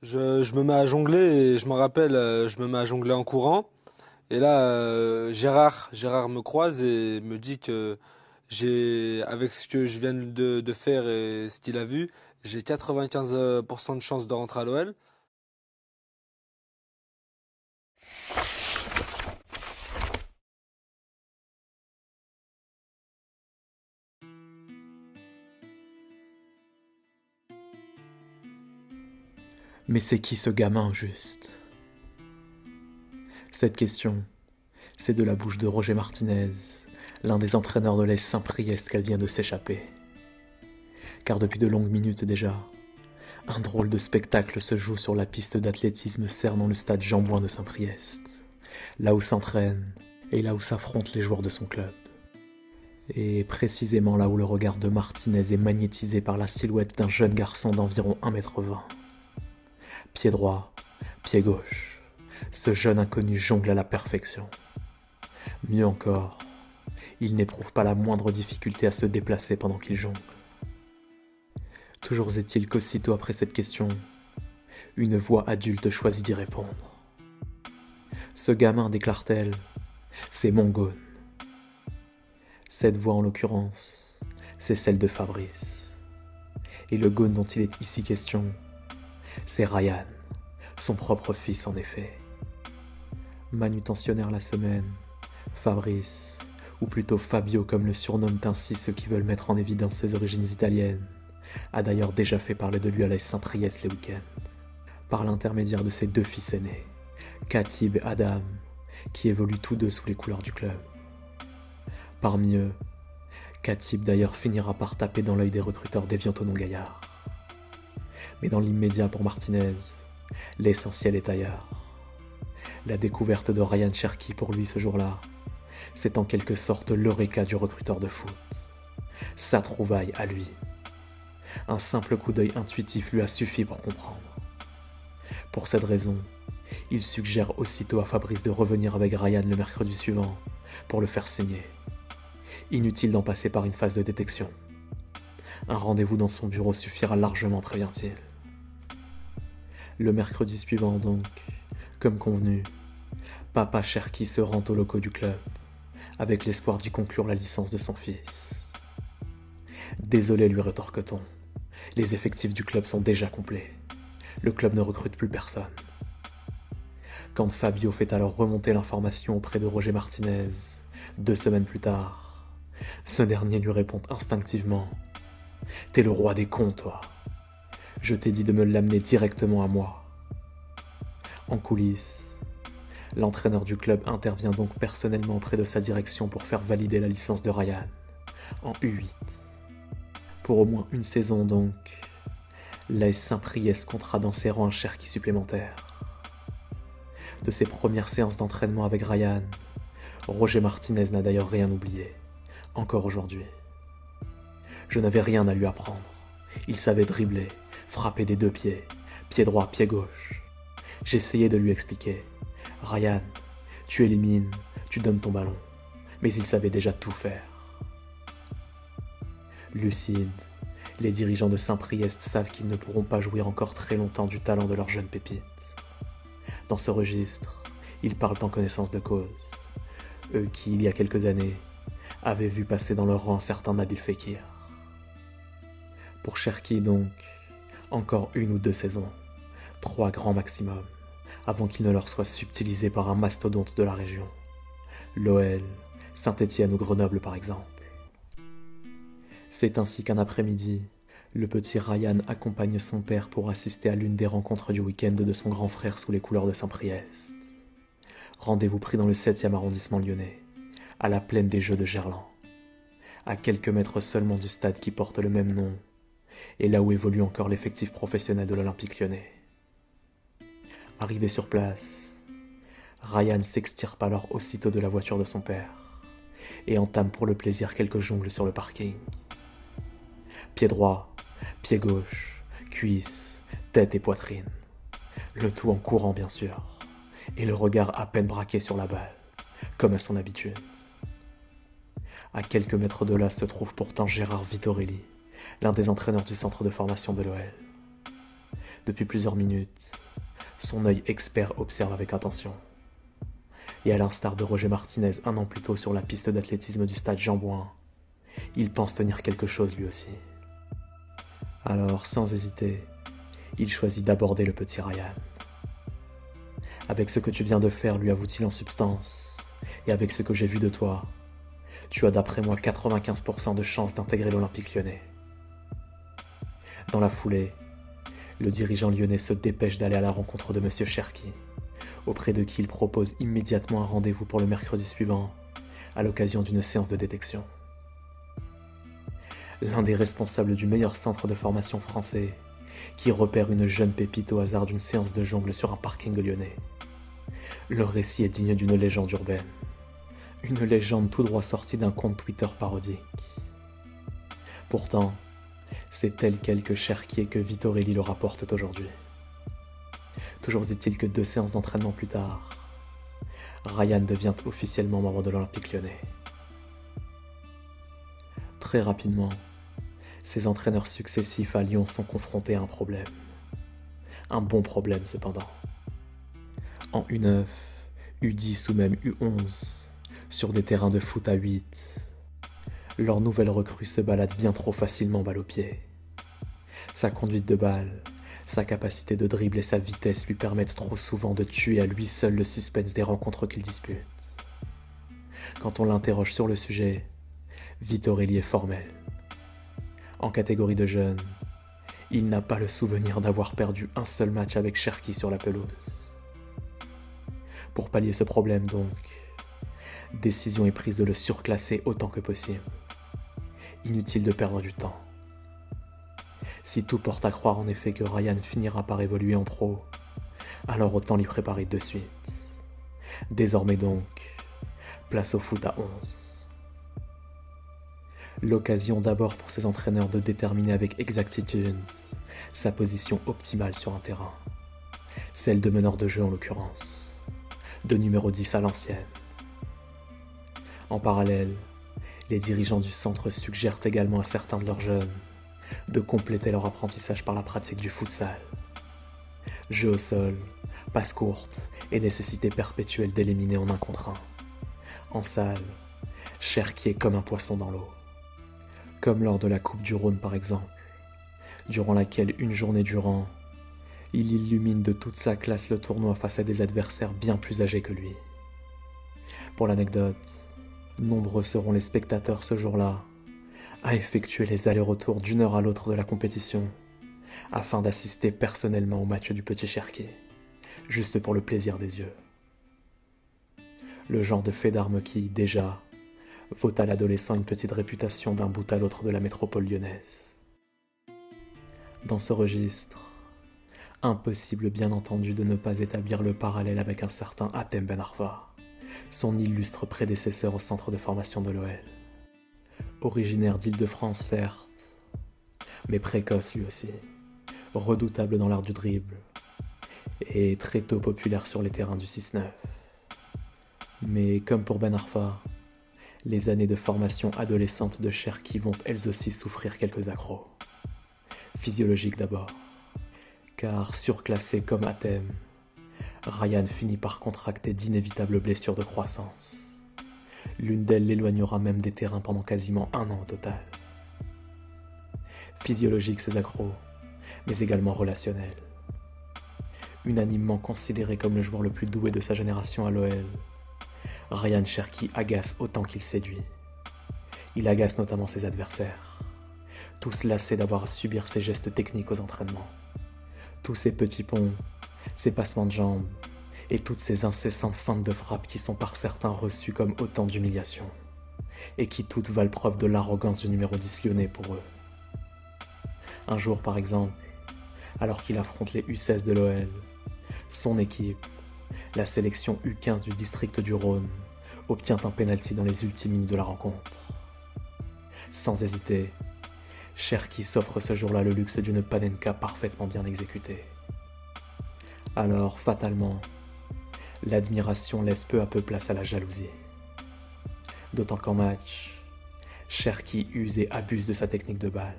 Je me mets à jongler et je me rappelle, je me mets à jongler en courant. Et là, Gérard me croise et me dit que avec ce que je viens de faire et ce qu'il a vu, j'ai 95% de chance de rentrer à l'OL. Mais c'est qui ce gamin, juste? Cette question, c'est de la bouche de Roger Martinez, l'un des entraîneurs de l'AS Saint-Priest qu'elle vient de s'échapper. Car depuis de longues minutes déjà, un drôle de spectacle se joue sur la piste d'athlétisme cernant le stade Jean-Bouin de Saint-Priest, là où s'entraînent et là où s'affrontent les joueurs de son club. Et précisément là où le regard de Martinez est magnétisé par la silhouette d'un jeune garçon d'environ 1,20 m. Pied droit, pied gauche, ce jeune inconnu jongle à la perfection. Mieux encore, il n'éprouve pas la moindre difficulté à se déplacer pendant qu'il jongle. Toujours est-il qu'aussitôt après cette question, une voix adulte choisit d'y répondre. Ce gamin, déclare-t-elle, c'est mon Gone. Cette voix en l'occurrence, c'est celle de Fabrice. Et le Gone dont il est ici question, c'est Ryan, son propre fils en effet. Manutentionnaire la semaine, Fabrice, ou plutôt Fabio comme le surnomment ainsi ceux qui veulent mettre en évidence ses origines italiennes, a d'ailleurs déjà fait parler de lui à l'AS Saint-Priest les week-ends, par l'intermédiaire de ses deux fils aînés, Khatib et Adam, qui évoluent tous deux sous les couleurs du club. Parmi eux, Khatib d'ailleurs finira par taper dans l'œil des recruteurs d'Evian Tonon Gaillard. Mais dans l'immédiat pour Martinez, l'essentiel est ailleurs. La découverte de Ryan Cherki pour lui ce jour-là, c'est en quelque sorte l'eureka du recruteur de foot. Sa trouvaille à lui. Un simple coup d'œil intuitif lui a suffi pour comprendre. Pour cette raison, il suggère aussitôt à Fabrice de revenir avec Ryan le mercredi suivant pour le faire signer. Inutile d'en passer par une phase de détection. Un rendez-vous dans son bureau suffira largement, prévient-il. Le mercredi suivant donc, comme convenu, Papa Cherki se rend aux locaux du club, avec l'espoir d'y conclure la licence de son fils. Désolé, lui rétorque-t-on, les effectifs du club sont déjà complets. Le club ne recrute plus personne. Quand Fabio fait alors remonter l'information auprès de Roger Martinez, 2 semaines plus tard, ce dernier lui répond instinctivement « T'es le roi des cons, toi. Je t'ai dit de me l'amener directement à moi. » En coulisses, l'entraîneur du club intervient donc personnellement auprès de sa direction pour faire valider la licence de Ryan, en U8. Pour au moins une saison donc, l'AS Saint-Priest comptera dans ses rangs un Cherki supplémentaire. De ses premières séances d'entraînement avec Ryan, Roger Martinez n'a d'ailleurs rien oublié, encore aujourd'hui. Je n'avais rien à lui apprendre. Il savait dribbler, frapper des 2 pieds, pied droit, pied gauche. J'essayais de lui expliquer. Ryan, tu élimines, tu donnes ton ballon. Mais il savait déjà tout faire. Lucides, les dirigeants de Saint-Priest savent qu'ils ne pourront pas jouir encore très longtemps du talent de leur jeune pépite. Dans ce registre, ils parlent en connaissance de cause. Eux qui, il y a quelques années, avaient vu passer dans leur rang un certain Nabil Fekir. Pour Cherki donc, encore 1 ou 2 saisons, 3 grands maximum, avant qu'il ne leur soit subtilisé par un mastodonte de la région. L'OL, Saint-Étienne ou Grenoble par exemple. C'est ainsi qu'un après-midi, le petit Ryan accompagne son père pour assister à l'une des rencontres du week-end de son grand frère sous les couleurs de Saint-Priest. Rendez-vous pris dans le 7e arrondissement lyonnais, à la plaine des Jeux de Gerland, à quelques mètres seulement du stade qui porte le même nom, et là où évolue encore l'effectif professionnel de l'Olympique lyonnais. Arrivé sur place, Ryan s'extirpe alors aussitôt de la voiture de son père, et entame pour le plaisir quelques jongles sur le parking. Pied droit, pied gauche, cuisse, tête et poitrine. Le tout en courant bien sûr, et le regard à peine braqué sur la balle, comme à son habitude. À quelques mètres de là se trouve pourtant Gérard Vittorelli, l'un des entraîneurs du centre de formation de l'OL. Depuis plusieurs minutes, son œil expert observe avec attention. Et à l'instar de Roger Martinez 1 an plus tôt sur la piste d'athlétisme du stade Jean-Bouin, il pense tenir quelque chose lui aussi. Alors, sans hésiter, il choisit d'aborder le petit Ryan. Avec ce que tu viens de faire, lui avoue-t-il en substance, et avec ce que j'ai vu de toi, tu as d'après moi 95% de chances d'intégrer l'Olympique lyonnais. Dans la foulée, le dirigeant lyonnais se dépêche d'aller à la rencontre de Monsieur Cherki, auprès de qui il propose immédiatement un rendez-vous pour le mercredi suivant, à l'occasion d'une séance de détection. L'un des responsables du meilleur centre de formation français, qui repère une jeune pépite au hasard d'une séance de jongle sur un parking lyonnais. Le récit est digne d'une légende urbaine. Une légende tout droit sortie d'un compte Twitter parodique. Pourtant, c'est tel quel que Cherki et que Vittorelli le rapportent aujourd'hui. Toujours est-il que 2 séances d'entraînement plus tard, Ryan devient officiellement membre de l'Olympique lyonnais. Très rapidement, ses entraîneurs successifs à Lyon sont confrontés à un problème. Un bon problème cependant. En U9, U10 ou même U11, sur des terrains de foot à 8, leur nouvelle recrue se balade bien trop facilement balle au pied. Sa conduite de balle, sa capacité de dribble et sa vitesse lui permettent trop souvent de tuer à lui seul le suspense des rencontres qu'il dispute. Quand on l'interroge sur le sujet, Vittorelli est formel. En catégorie de jeunes, il n'a pas le souvenir d'avoir perdu un seul match avec Cherki sur la pelouse. Pour pallier ce problème donc, décision est prise de le surclasser autant que possible. Inutile de perdre du temps. Si tout porte à croire en effet que Ryan finira par évoluer en pro, alors autant l'y préparer de suite. Désormais donc, place au foot à 11. L'occasion d'abord pour ses entraîneurs de déterminer avec exactitude sa position optimale sur un terrain. Celle de meneur de jeu en l'occurrence, de numéro 10 à l'ancienne. En parallèle, les dirigeants du centre suggèrent également à certains de leurs jeunes de compléter leur apprentissage par la pratique du futsal. Jeu au sol, passe courte et nécessité perpétuelle d'éliminer en 1 contre 1. En salle, Cherki est comme un poisson dans l'eau. Comme lors de la Coupe du Rhône par exemple, durant laquelle une journée durant, il illumine de toute sa classe le tournoi face à des adversaires bien plus âgés que lui. Pour l'anecdote, nombreux seront les spectateurs ce jour-là à effectuer les allers-retours d'une heure à l'autre de la compétition afin d'assister personnellement au match du petit Cherki, juste pour le plaisir des yeux. Le genre de fait d'armes qui, déjà, vaut à l'adolescent une petite réputation d'un bout à l'autre de la métropole lyonnaise. Dans ce registre, impossible bien entendu de ne pas établir le parallèle avec un certain Hatem Ben Arfa, son illustre prédécesseur au centre de formation de l'OL. Originaire d'Île-de-France certes, mais précoce lui aussi, redoutable dans l'art du dribble, et très tôt populaire sur les terrains du 6-9. Mais comme pour Ben Arfa, les années de formation adolescente de Cherki vont elles aussi souffrir quelques accros. Physiologiques d'abord, car surclassé comme Hatem, Ryan finit par contracter d'inévitables blessures de croissance. L'une d'elles l'éloignera même des terrains pendant quasiment 1 an au total. Physiologiques ces accros, mais également relationnels. Unanimement considéré comme le joueur le plus doué de sa génération à l'OL, Ryan Cherki agace autant qu'il séduit. Il agace notamment ses adversaires, tous lassés d'avoir à subir ses gestes techniques aux entraînements. Tous ces petits ponts, ces passements de jambes, et toutes ces incessantes feintes de frappe qui sont par certains reçues comme autant d'humiliation, et qui toutes valent preuve de l'arrogance du numéro 10 lyonnais pour eux. Un jour par exemple, alors qu'il affronte les U16 de l'OL, son équipe, la sélection U15 du district du Rhône, obtient un pénalty dans les ultimes minutes de la rencontre. Sans hésiter, Cherki s'offre ce jour-là le luxe d'une panenka parfaitement bien exécutée. Alors, fatalement, l'admiration laisse peu à peu place à la jalousie. D'autant qu'en match, Cherki use et abuse de sa technique de balle,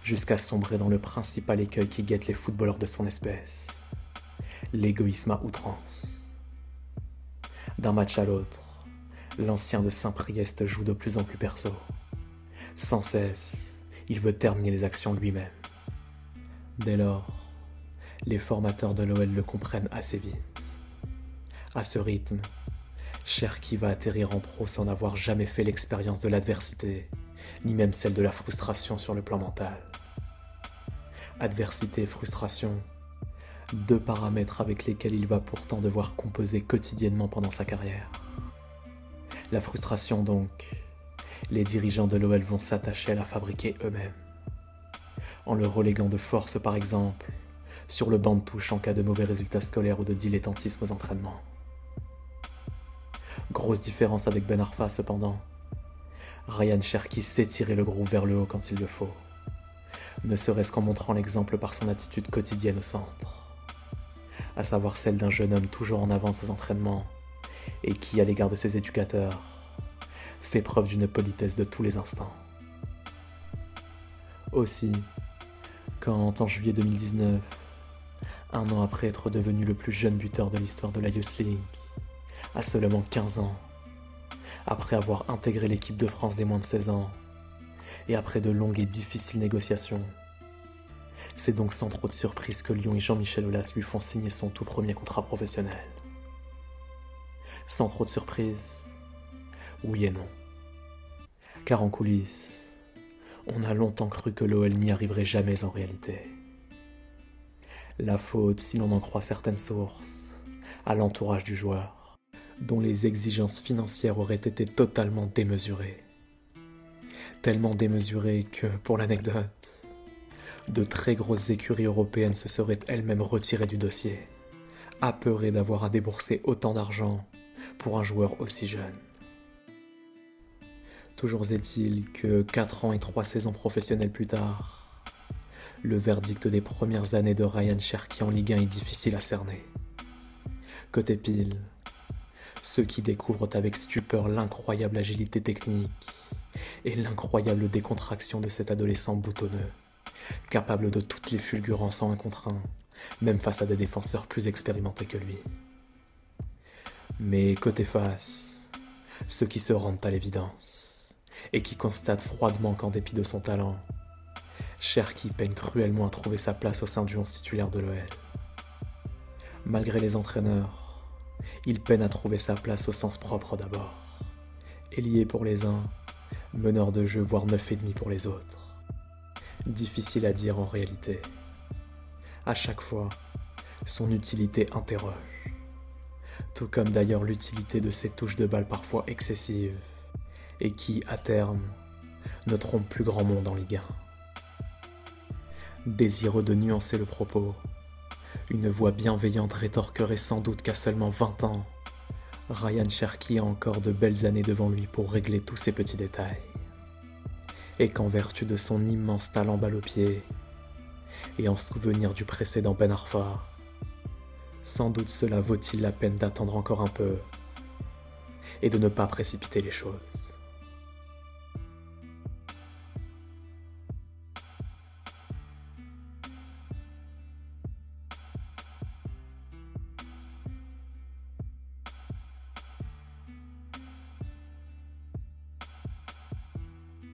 jusqu'à sombrer dans le principal écueil qui guette les footballeurs de son espèce, l'égoïsme à outrance. D'un match à l'autre, l'ancien de Saint-Priest joue de plus en plus perso. Sans cesse, il veut terminer les actions lui-même. Dès lors, les formateurs de l'OL le comprennent assez vite. À ce rythme, Cherki va atterrir en pro sans avoir jamais fait l'expérience de l'adversité, ni même celle de la frustration sur le plan mental. Adversité et frustration, deux paramètres avec lesquels il va pourtant devoir composer quotidiennement pendant sa carrière. La frustration donc, les dirigeants de l'OL vont s'attacher à la fabriquer eux-mêmes. En le reléguant de force par exemple, sur le banc de touche en cas de mauvais résultats scolaires ou de dilettantisme aux entraînements. Grosse différence avec Ben Arfa cependant. Ryan Cherki sait tirer le groupe vers le haut quand il le faut, ne serait-ce qu'en montrant l'exemple par son attitude quotidienne au centre, à savoir celle d'un jeune homme toujours en avance aux entraînements et qui, à l'égard de ses éducateurs, fait preuve d'une politesse de tous les instants. Aussi, quand en juillet 2019, un an après être devenu le plus jeune buteur de l'histoire de la Youth League, à seulement 15 ans, après avoir intégré l'équipe de France des moins de 16 ans, et après de longues et difficiles négociations, c'est donc sans trop de surprise que Lyon et Jean-Michel Aulas lui font signer son tout premier contrat professionnel. Sans trop de surprise, oui et non. Car en coulisses, on a longtemps cru que l'OL n'y arriverait jamais en réalité. La faute, si l'on en croit certaines sources, à l'entourage du joueur, dont les exigences financières auraient été totalement démesurées. Tellement démesurées que, pour l'anecdote, de très grosses écuries européennes se seraient elles-mêmes retirées du dossier, apeurées d'avoir à débourser autant d'argent pour un joueur aussi jeune. Toujours est-il que 4 ans et 3 saisons professionnelles plus tard, le verdict des premières années de Ryan Cherki en Ligue 1 est difficile à cerner. Côté pile, ceux qui découvrent avec stupeur l'incroyable agilité technique et l'incroyable décontraction de cet adolescent boutonneux, capable de toutes les fulgurances en 1 contre 1, même face à des défenseurs plus expérimentés que lui. Mais côté face, ceux qui se rendent à l'évidence et qui constatent froidement qu'en dépit de son talent, Cherki peine cruellement à trouver sa place au sein du 11 titulaire de l'OL. Malgré les entraîneurs, il peine à trouver sa place au sens propre d'abord. Ailier pour les uns, meneur de jeu voire 9,5 pour les autres. Difficile à dire en réalité. À chaque fois, son utilité interroge. Tout comme d'ailleurs l'utilité de ses touches de balle parfois excessives et qui, à terme, ne trompent plus grand monde en Ligue 1. Désireux de nuancer le propos, une voix bienveillante rétorquerait sans doute qu'à seulement 20 ans, Ryan Cherki a encore de belles années devant lui pour régler tous ces petits détails. Et qu'en vertu de son immense talent balle au pied, et en souvenir du précédent Ben Arfa, sans doute cela vaut-il la peine d'attendre encore un peu et de ne pas précipiter les choses.